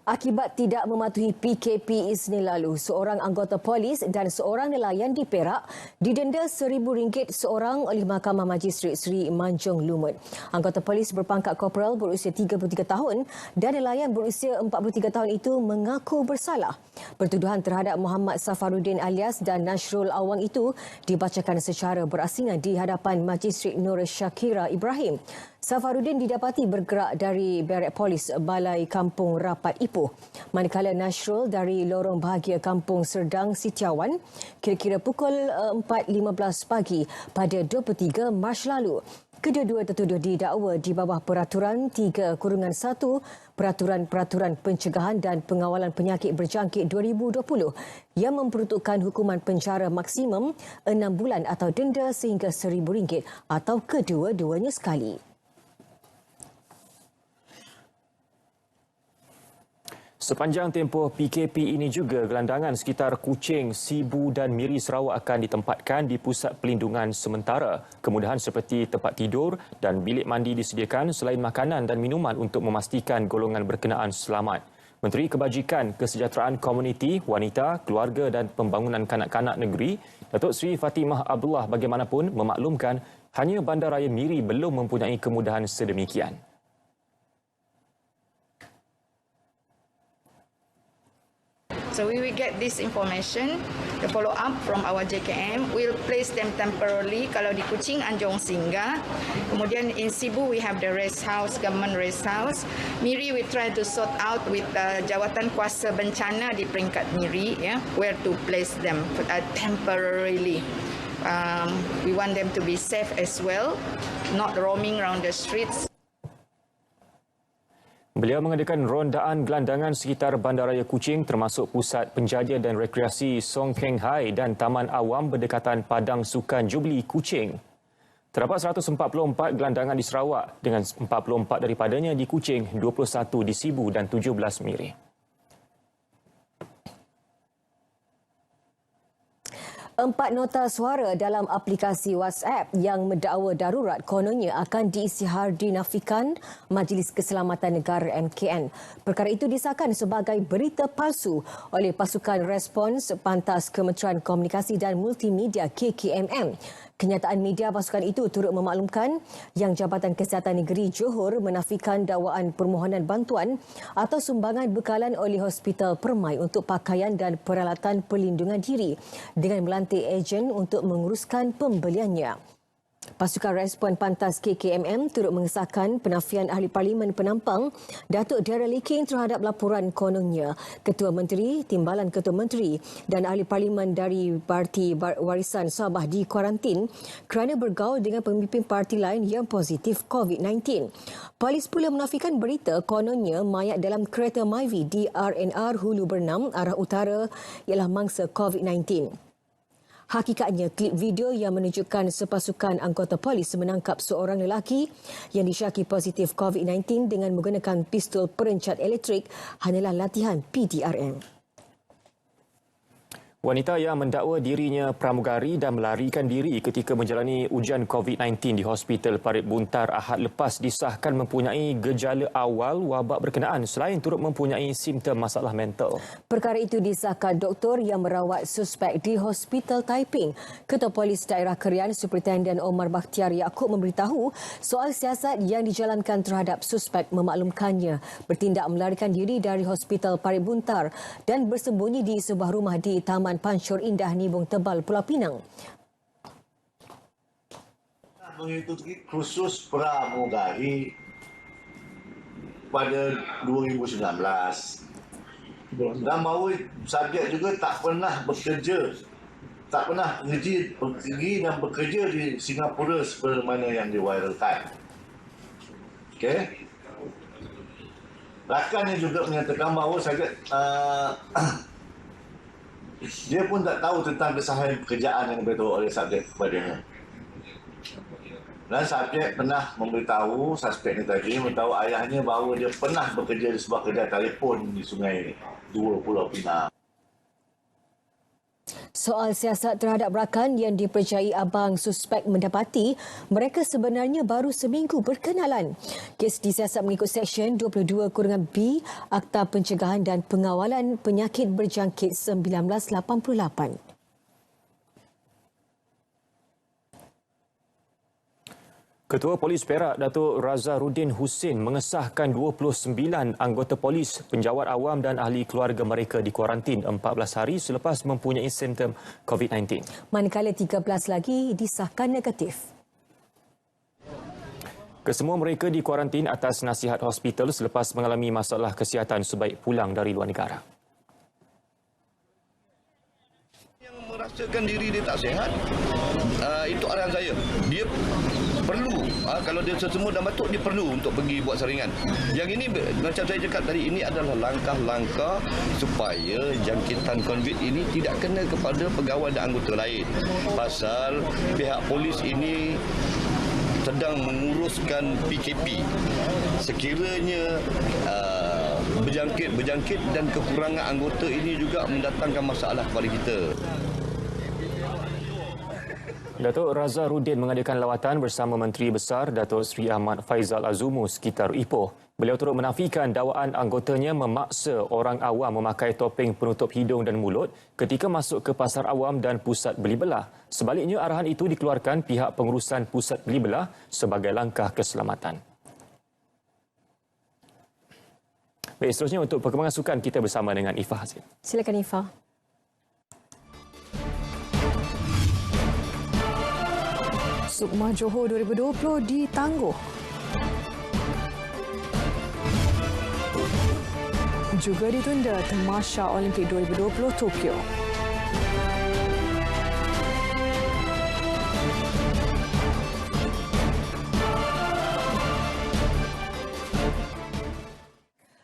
B: Akibat tidak mematuhi PKP Isnin lalu, seorang anggota polis dan seorang nelayan di Perak didenda RM1,000 seorang oleh Mahkamah Magistrate Seri Manjung Lumut. Anggota polis berpangkat korporal berusia 33 tahun dan nelayan berusia 43 tahun itu mengaku bersalah. Pertuduhan terhadap Muhammad Safaruddin alias dan Nasrul Awang itu dibacakan secara berasingan di hadapan Magistrate Nur Syakira Ibrahim. Safaruddin didapati bergerak dari Barak Polis Balai Kampung Rapat Ipoh, manakala Nasrul dari Lorong Bahagia Kampung Serdang Sitiawan kira-kira pukul 4.15 pagi pada 23 Mac lalu. Kedua-dua tertuduh didakwa di bawah Peraturan 3/1 Peraturan Pencegahan dan Pengawalan Penyakit Berjangkit 2020 yang memperuntukkan hukuman penjara maksimum 6 bulan atau denda sehingga RM1,000 atau kedua-duanya sekali.
A: Sepanjang tempoh PKP ini juga, gelandangan sekitar Kuching, Sibu dan Miri Sarawak akan ditempatkan di pusat pelindungan sementara. Kemudahan seperti tempat tidur dan bilik mandi disediakan selain makanan dan minuman untuk memastikan golongan berkenaan selamat. Menteri Kebajikan, Kesejahteraan Komuniti, Wanita, Keluarga dan Pembangunan Kanak-Kanak Negeri, Datuk Seri Fatimah Abdullah bagaimanapun memaklumkan hanya Bandaraya Miri belum mempunyai kemudahan sedemikian.
M: So we will get this information, the follow up from our JKM. We'll place them temporarily. Kalau di Kuching, Anjong Singgah. Kemudian in Sibu we have the rest house, government rest house. Miri we try to sort out with Jawatan Kuasa Bencana di peringkat Miri, where to place them temporarily. We want them to be safe as well, not roaming around the streets.
A: Beliau mengadakan rondaan gelandangan sekitar Bandaraya Kuching termasuk pusat penjaja dan rekreasi Song Keng Hai dan Taman Awam berdekatan Padang Sukan Jubli Kuching. Terdapat 144 gelandangan di Sarawak dengan 44 daripadanya di Kuching, 21 di Sibu dan 17 Miri.
B: Empat nota suara dalam aplikasi WhatsApp yang mendakwa darurat kononnya akan diisytihar dinafikan Majlis Keselamatan Negara MKN. Perkara itu disahkan sebagai berita palsu oleh Pasukan Respons Pantas Kementerian Komunikasi dan Multimedia KKMM. Kenyataan media pasukan itu turut memaklumkan yang Jabatan Kesihatan Negeri Johor menafikan dakwaan permohonan bantuan atau sumbangan bekalan oleh Hospital Permai untuk pakaian dan peralatan perlindungan diri dengan melantik ejen untuk menguruskan pembeliannya. Pasukan Respon Pantas KKMM turut mengesahkan penafian Ahli Parlimen Penampang Datuk Darryl King terhadap laporan kononnya Ketua Menteri, Timbalan Ketua Menteri dan Ahli Parlimen dari Parti Warisan Sabah di kuarantin kerana bergaul dengan pemimpin parti lain yang positif COVID-19. Polis pula menafikan berita kononnya mayat dalam kereta Myvi di RNR Hulu Bernam arah utara ialah mangsa COVID-19. Hakikatnya, klip video yang menunjukkan sepasukan anggota polis menangkap seorang lelaki yang disyaki positif COVID-19 dengan menggunakan pistol perencat elektrik hanyalah latihan PDRM.
A: Wanita yang mendakwa dirinya pramugari dan melarikan diri ketika menjalani ujian COVID-19 di Hospital Parit Buntar Ahad lepas disahkan mempunyai gejala awal wabak berkenaan selain turut mempunyai simptom masalah mental.
B: Perkara itu disahkan doktor yang merawat suspek di Hospital Taiping. Ketua Polis Daerah Kerian Superintendent Omar Bakhtiar Yaakob memberitahu soal siasat yang dijalankan terhadap suspek memaklumkannya bertindak melarikan diri dari Hospital Parit Buntar dan bersembunyi di sebuah rumah di Taman Pansur Indah Nibong Tebal, Pulau Pinang.
N: Mengikuti kursus pramugari pada 2019 dan bahawa subjek juga tak pernah bekerja tak pernah pergi dan bekerja di Singapura sebagaimana yang diviralkan. Okey. Rakannya juga menyatakan bahawa dia pun tak tahu tentang kesahihan pekerjaan yang diberitahu oleh subjek kepadanya. Dan subjek pernah memberitahu, suspek ni tadi memberitahu ayahnya bahawa dia pernah bekerja di sebuah kedai telefon di Sungai Dua Pulau Pinang.
B: Soal siasat terhadap rakan yang dipercayai abang suspek mendapati mereka sebenarnya baru seminggu berkenalan. Kes disiasat mengikut Seksyen 22-B Akta Pencegahan dan Pengawalan Penyakit Berjangkit 1988.
A: Ketua Polis Perak, Datuk Razarudin Husin mengesahkan 29 anggota polis, penjawat awam dan ahli keluarga mereka dikuarantin 14 hari selepas mempunyai simptom COVID-19.
B: Manakala 13 lagi disahkan negatif.
A: Kesemua mereka dikuarantin atas nasihat hospital selepas mengalami masalah kesihatan sebaik pulang dari luar negara.
O: Merasakan diri dia tak sihat, itu arahan saya. Dia perlu, kalau dia sesemua dah batuk, dia perlu untuk pergi buat saringan. Yang ini, macam saya cakap tadi, ini adalah langkah-langkah supaya jangkitan COVID ini tidak kena kepada pegawai dan anggota lain. Pasal pihak polis ini sedang menguruskan PKP. Sekiranya berjangkit dan kekurangan anggota ini juga mendatangkan masalah kepada kita.
A: Datuk Razarudin mengadakan lawatan bersama Menteri Besar Datuk Seri Ahmad Faizal Azumu sekitar Ipoh. Beliau turut menafikan dakwaan anggotanya memaksa orang awam memakai topeng penutup hidung dan mulut ketika masuk ke pasar awam dan pusat beli belah. Sebaliknya, arahan itu dikeluarkan pihak pengurusan pusat beli belah sebagai langkah keselamatan. Baik, seterusnya untuk perkembangan sukan kita bersama dengan Ifah Hazim.
B: Silakan Ifah.
P: Sukma Johor 2020 ditangguh. Juga ditunda Tamasya Olimpik 2020 Tokyo.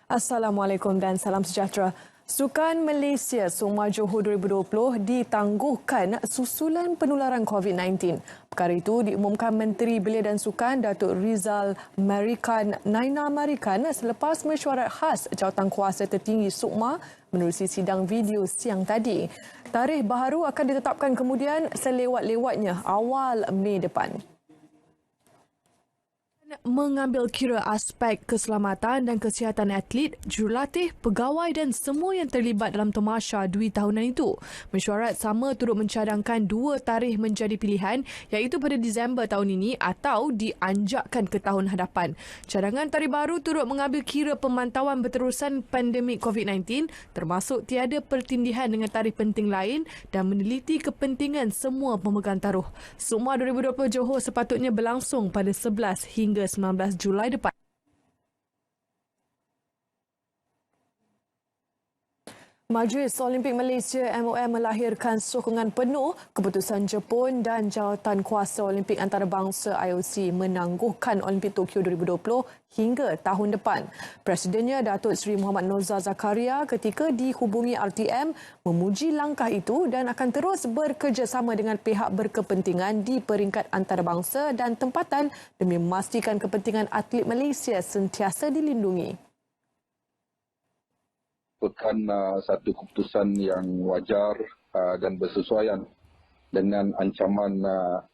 P: Assalamualaikum dan salam sejahtera. Sukan Malaysia Sukma Johor 2020 ditangguhkan susulan penularan COVID-19. Perkara itu diumumkan Menteri Belia dan Sukan Datuk Rizal Naina Marikan selepas mesyuarat khas Jawatankuasa Tertinggi Sukma menerusi sidang video siang tadi. Tarikh baharu akan ditetapkan kemudian selewat-lewatnya awal Mei depan. Mengambil kira aspek keselamatan dan kesihatan atlet, jurulatih, pegawai dan semua yang terlibat dalam tamasya dui tahunan itu. Mesyuarat sama turut mencadangkan 2 tarikh menjadi pilihan, iaitu pada Disember tahun ini atau dianjakkan ke tahun hadapan. Cadangan tarikh baru turut mengambil kira pemantauan berterusan pandemik COVID-19, termasuk tiada pertindihan dengan tarikh penting lain dan meneliti kepentingan semua pemegang taruh. Sukma 2020 Johor sepatutnya berlangsung pada 11 hingga 19 Julai depan. Majlis Olimpik Malaysia MOM melahirkan sokongan penuh keputusan Jepun dan Jawatankuasa Olimpik Antarabangsa IOC menangguhkan Olimpik Tokyo 2020 hingga tahun depan. Presidennya Datuk Seri Muhammad Nozar Zakaria ketika dihubungi RTM memuji langkah itu dan akan terus bekerjasama dengan pihak berkepentingan di peringkat antarabangsa dan tempatan demi memastikan kepentingan atlet Malaysia sentiasa dilindungi.
Q: Merupakan satu keputusan yang wajar dan bersesuaian dengan ancaman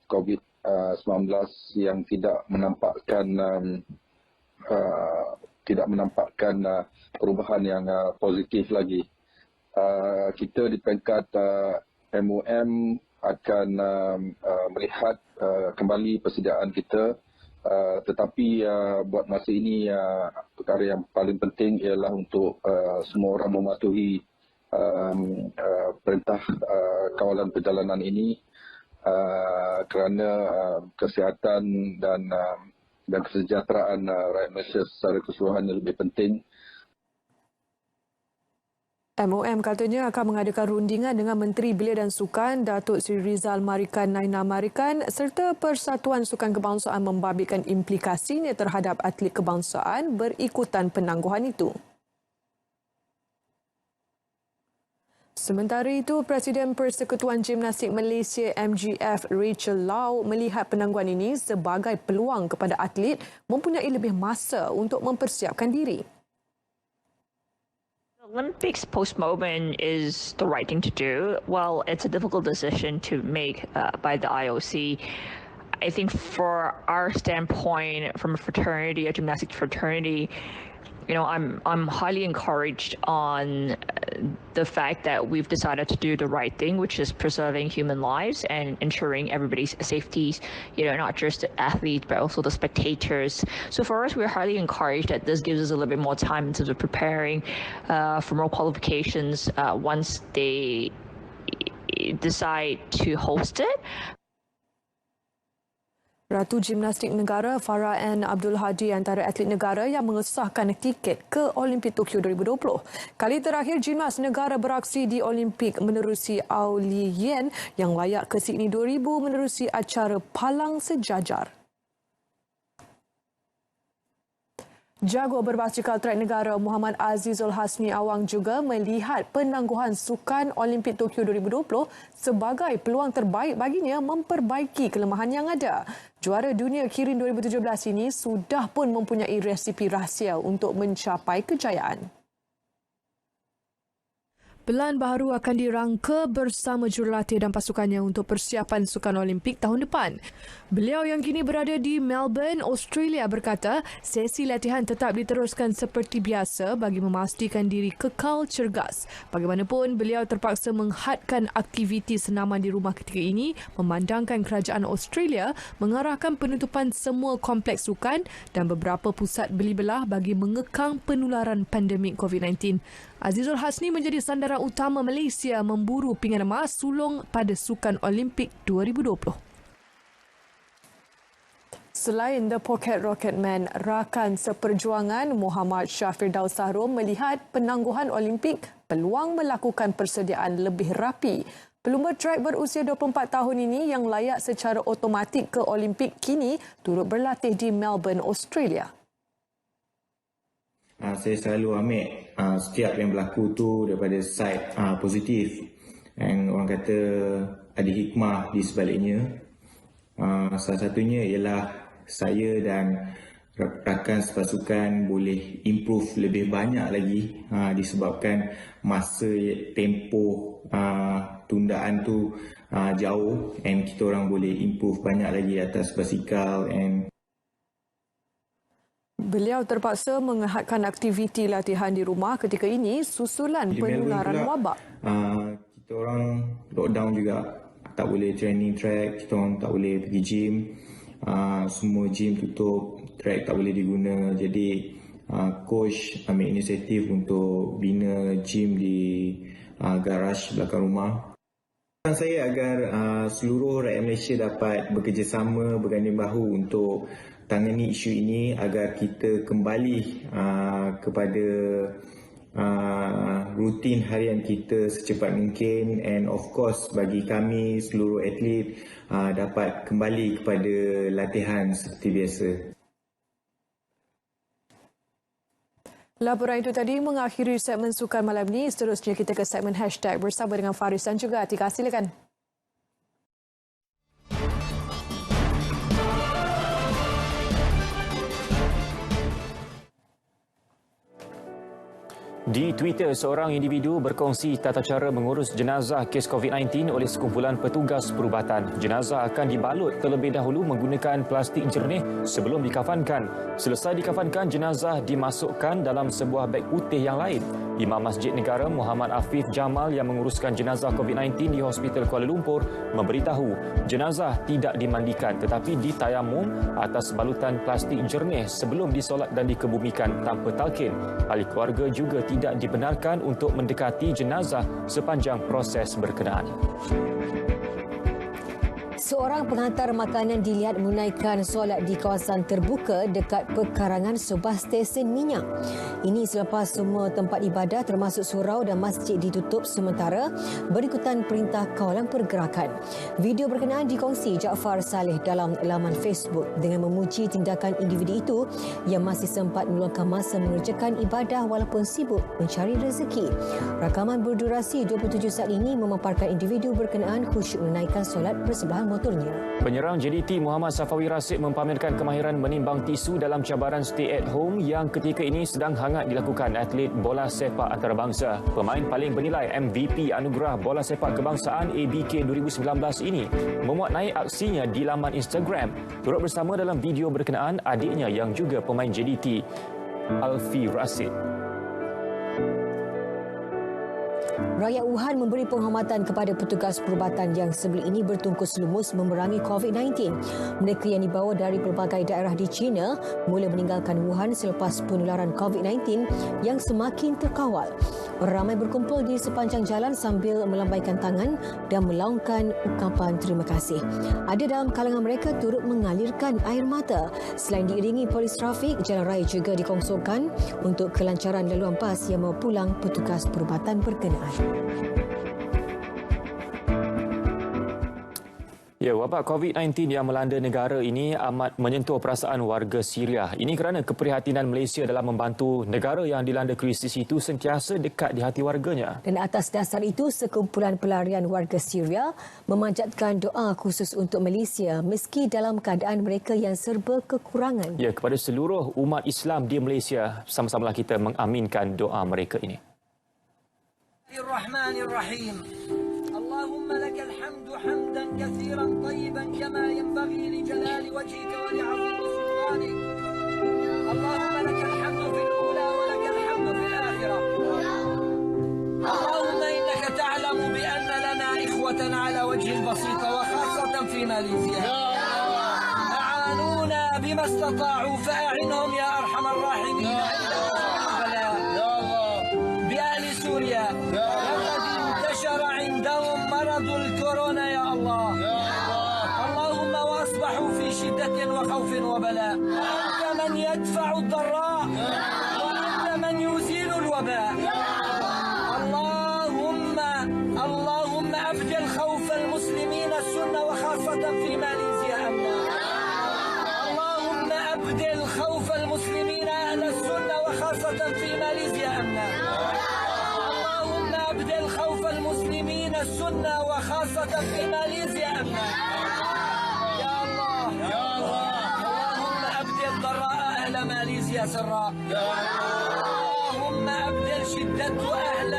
Q: COVID-19 yang tidak menampakkan perubahan yang positif lagi. Kita di peringkat MOM akan melihat kembali persediaan kita. Tetapi buat masa ini perkara yang paling penting ialah untuk semua orang mematuhi perintah kawalan perjalanan ini kerana kesihatan dan kesejahteraan rakyat Malaysia secara keseluruhan lebih penting.
P: MOM katanya akan mengadakan rundingan dengan Menteri Belia dan Sukan Datuk Seri Rizal Marikan Naina Marikan serta Persatuan Sukan Kebangsaan membabitkan implikasinya terhadap atlet kebangsaan berikutan penangguhan itu. Sementara itu, Presiden Persekutuan Gimnastik Malaysia MGF Rachel Lau melihat penangguhan ini sebagai peluang kepada atlet mempunyai lebih masa untuk mempersiapkan diri.
R: Olympics postponement is the right thing to do. Well, it's a difficult decision to make by the IOC. I think for our standpoint, from a fraternity, a gymnastics fraternity, you know, I'm highly encouraged on the fact that we've decided to do the right thing, which is preserving human lives and ensuring everybody's safety, you know, not just the athletes, but also the spectators. So for us, we're highly encouraged that this gives us a little bit more time in terms of preparing for more qualifications once they decide to host it.
P: Ratu Gimnastik Negara Farah Ann Abdul Hadi antara atlet negara yang mengesahkan tiket ke Olimpik Tokyo 2020. Kali terakhir gimnas negara beraksi di Olimpik menerusi Au Li Yen yang layak ke Sydney 2000 menerusi acara palang sejajar. Jago berbasikal trek negara Muhammad Azizul Hasni Awang juga melihat penangguhan Sukan Olimpik Tokyo 2020 sebagai peluang terbaik baginya memperbaiki kelemahan yang ada. Juara dunia Kirin 2017 ini sudah pun mempunyai resipi rahsia untuk mencapai kejayaan. Pelan baharu akan dirangka bersama jurulatih dan pasukannya untuk persiapan Sukan Olimpik tahun depan. Beliau yang kini berada di Melbourne, Australia berkata, sesi latihan tetap diteruskan seperti biasa bagi memastikan diri kekal cergas. Bagaimanapun, beliau terpaksa menghadkan aktiviti senaman di rumah ketika ini memandangkan kerajaan Australia mengarahkan penutupan semua kompleks sukan dan beberapa pusat beli belah bagi mengekang penularan pandemik COVID-19. Azizul Hasni menjadi sandaran utama Malaysia memburu pinggan emas sulung pada Sukan Olimpik 2020. Selain The Pocket Rocketman, rakan seperjuangan Muhammad Syafirdaus Sahrom melihat penangguhan Olimpik peluang melakukan persediaan lebih rapi. Pelumba trek berusia 24 tahun ini yang layak secara automatik ke Olimpik kini turut berlatih di Melbourne, Australia.
S: Saya selalu ambil setiap yang berlaku tu daripada side positif, dan orang kata ada hikmah di sebaliknya. Salah satunya ialah saya dan rakan sepasukan boleh improve lebih banyak lagi disebabkan masa tempoh tundaan tu jauh, and kita orang boleh improve banyak lagi atas basikal. And
P: beliau terpaksa menghadkan aktiviti latihan di rumah ketika ini susulan penularan wabak.
S: Kita orang lockdown juga, tak boleh training track, kita orang tak boleh pergi gym. Semua gym tutup, track tak boleh diguna. Jadi coach ambil inisiatif untuk bina gym di garaj belakang rumah. Saya agar seluruh rakyat Malaysia dapat bekerjasama, berganding bahu untuk tangani isu ini agar kita kembali kepada rutin harian kita secepat mungkin, and of course bagi kami seluruh atlet dapat kembali kepada latihan seperti biasa.
P: Laporan itu tadi mengakhiri segmen Sukan malam ini. Seterusnya kita ke segmen hashtag bersama dengan Faris dan juga Atika. Silakan.
A: Di Twitter, seorang individu berkongsi tata cara mengurus jenazah kes COVID-19 oleh sekumpulan petugas perubatan. Jenazah akan dibalut terlebih dahulu menggunakan plastik jernih sebelum dikafankan. Selesai dikafankan, jenazah dimasukkan dalam sebuah beg putih yang lain. Imam Masjid Negara Muhammad Afif Jamal yang menguruskan jenazah COVID-19 di Hospital Kuala Lumpur memberitahu jenazah tidak dimandikan tetapi ditayamum atas balutan plastik jernih sebelum disolat dan dikebumikan tanpa talqin. Ahli keluarga juga tidak dibenarkan untuk mendekati jenazah sepanjang proses berkenaan.
B: Seorang penghantar makanan dilihat menunaikan solat di kawasan terbuka dekat pekarangan sebuah stesen minyak. Ini selepas semua tempat ibadah termasuk surau dan masjid ditutup sementara berikutan perintah kawalan pergerakan. Video berkenaan dikongsi Jaafar Saleh dalam laman Facebook dengan memuji tindakan individu itu yang masih sempat meluangkan masa mengerjakan ibadah walaupun sibuk mencari rezeki. Rakaman berdurasi 27 saat ini memaparkan individu berkenaan khusyuk menunaikan solat bersebelahan motornya.
A: Penyerang JDT Muhammad Safawi Rasid mempamerkan kemahiran menimbang tisu dalam cabaran stay at home yang ketika ini sedang hangat dilakukan atlet bola sepak antarabangsa. Pemain paling bernilai MVP Anugerah Bola Sepak Kebangsaan ABK 2019 ini memuat naik aksinya di laman Instagram. Turut bersama dalam video berkenaan adiknya yang juga pemain JDT, Alfi Rasid.
B: Rakyat Wuhan memberi penghormatan kepada petugas perubatan yang sebelum ini bertungkus lumus memerangi COVID-19. Mereka yang dibawa dari pelbagai daerah di China mula meninggalkan Wuhan selepas penularan COVID-19 yang semakin terkawal. Ramai berkumpul di sepanjang jalan sambil melambaikan tangan dan melaungkan ungkapan terima kasih. Ada dalam kalangan mereka turut mengalirkan air mata. Selain diiringi polis trafik, jalan raya juga dikongsokan untuk kelancaran laluan bas yang membawa pulang petugas perubatan berkenaan.
A: Ya, wabak COVID-19 yang melanda negara ini amat menyentuh perasaan warga Syria. Ini kerana keprihatinan Malaysia dalam membantu negara yang dilanda krisis itu sentiasa dekat di hati warganya.
B: Dan atas dasar itu, sekumpulan pelarian warga Syria memanjatkan doa khusus untuk Malaysia meski dalam keadaan mereka yang serba kekurangan.
A: Ya, kepada seluruh umat Islam di Malaysia, sama-samalah kita mengaminkan doa mereka ini.
T: Bismillahirrahmanirrahim. اللهم لك الحمد حمدا كثيرا طيبا كما ينبغي لجلال وجهك ولعظيم سلطانك. اللهم لك الحمد في الأولى ولك الحمد في الآخرة. اللهم إنك تعلم بأن لنا إخوة على وجه البسيطة وخاصة في ماليزيا أعانونا بما استطاعوا فأعنهم يا أرحم الراحمين بأهل سوريا الذي انتشر عندهم مرض الكورونا يا الله. اللهم واصبحوا في شدة وخوف وبلاء. أنت من يدفع الضراء وأنت من يزيل الوباء. اللهم أبدل خوف المسلمين السنة وخاصة في ماليزيا أمنا. اللهم أبدل خوف المسلمين أهل السنة وخاصة في ماليزيا أمنا. اللهم أبدل خوف المسلمين السنة وخاصة في ماليزيا أمنا. يا الله يا الله. اللهم أبدل ضراء أهل ماليزيا سراء. اللهم أبدل شدة أهل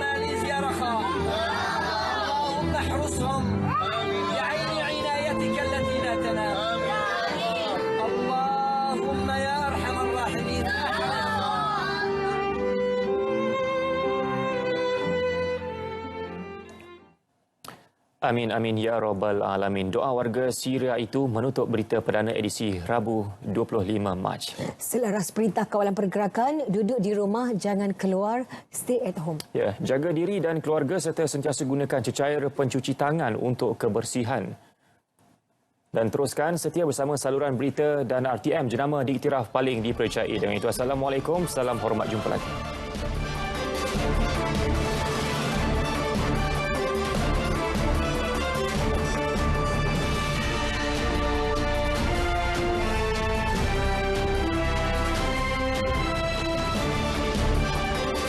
T: ماليزيا رخاء. اللهم احرسهم بعين عنايتك التي لا تنام. اللهم يا أرحم الراحمين.
A: Amin, amin, ya Rabbal Alamin. Doa warga Syria itu menutup berita perdana edisi Rabu 25 Mac.
B: Selaras perintah kawalan pergerakan, duduk di rumah, jangan keluar, stay at home.
A: Ya, jaga diri dan keluarga serta sentiasa gunakan cecair pencuci tangan untuk kebersihan. Dan teruskan setia bersama saluran berita dan RTM jenama diiktiraf paling dipercayai. Dengan itu, Assalamualaikum, salam hormat, jumpa lagi.